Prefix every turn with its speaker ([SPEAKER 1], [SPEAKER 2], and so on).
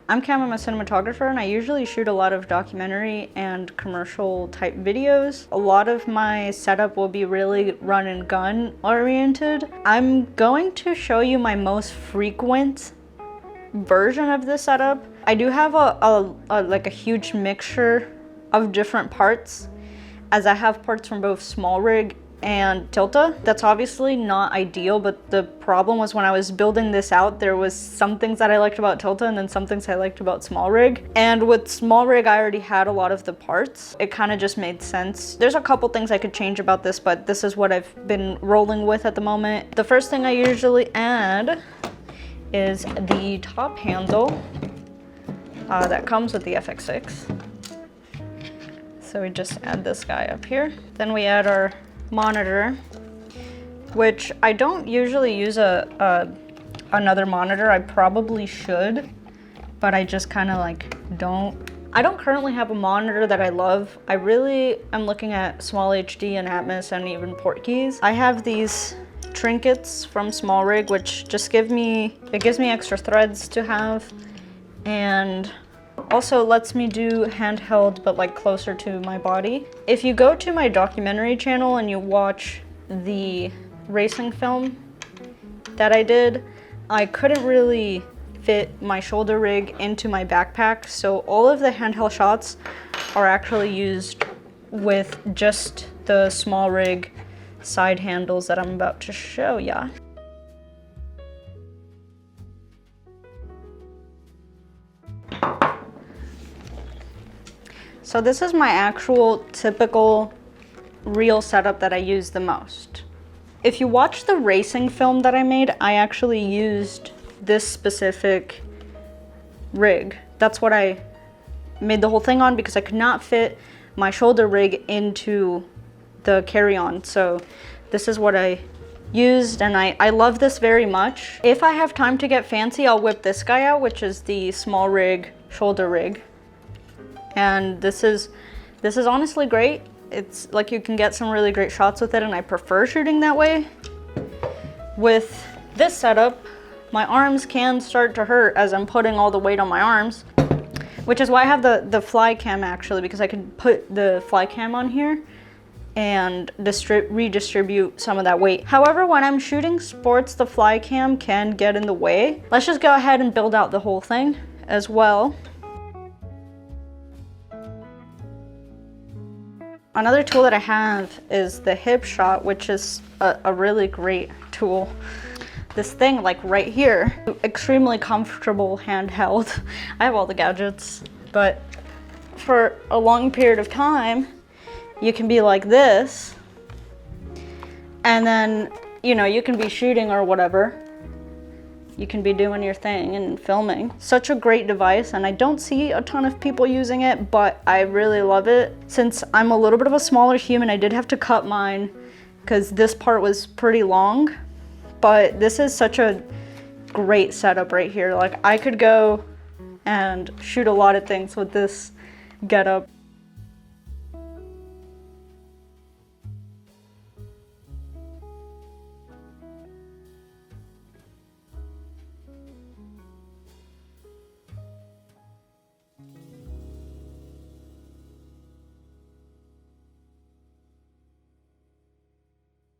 [SPEAKER 1] I'm Cam, I'm a cinematographer, and I usually shoot a lot of documentary and commercial type videos. A lot of my setup will be really run and gun oriented. I'm going to show you my most frequent version of this setup. I do have a huge mixture of different parts, as I have parts from both small rig and tilta. That's obviously not ideal, but the problem was when I was building this out, there was some things that I liked about tilta and then some things I liked about small rig. And with small rig, I already had a lot of the parts. It kind of just made sense. There's a couple things I could change about this, but this is what I've been rolling with at the moment. The first thing I usually add is the top handle that comes with the Fx6. So we just add this guy up here. Then we add our monitor, which I don't usually use another monitor. I probably should, but I just kind of like don't. I don't currently have a monitor that I love. I really am looking at Small HD and Atmos and even Portkeys. I have these trinkets from Small Rig, which just gives me extra threads to have, and also lets me do handheld, but like closer to my body. If you go to my documentary channel and you watch the racing film that I did, I couldn't really fit my shoulder rig into my backpack, so all of the handheld shots are actually used with just the small rig side handles that I'm about to show ya. So this is my actual typical real setup that I use the most. If you watch the racing film that I made, I actually used this specific rig. That's what I made the whole thing on because I could not fit my shoulder rig into the carry-on. So this is what I used, and I love this very much. If I have time to get fancy, I'll whip this guy out, which is the small rig shoulder rig. And this is honestly great. It's like you can get some really great shots with it, and I prefer shooting that way. With this setup, my arms can start to hurt as I'm putting all the weight on my arms, which is why I have the fly cam actually, because I could put the fly cam on here and redistribute some of that weight. However, when I'm shooting sports, the fly cam can get in the way. Let's just go ahead and build out the whole thing as well. Another tool that I have is the hip shot, which is a really great tool. This thing, like right here, extremely comfortable handheld. I have all the gadgets, but for a long period of time, you can be like this, and then, you know, you can be shooting or whatever. You can be doing your thing and filming. Such a great device, and I don't see a ton of people using it, but I really love it. Since I'm a little bit of a smaller human, I did have to cut mine because this part was pretty long, but this is such a great setup right here. Like, I could go and shoot a lot of things with this getup.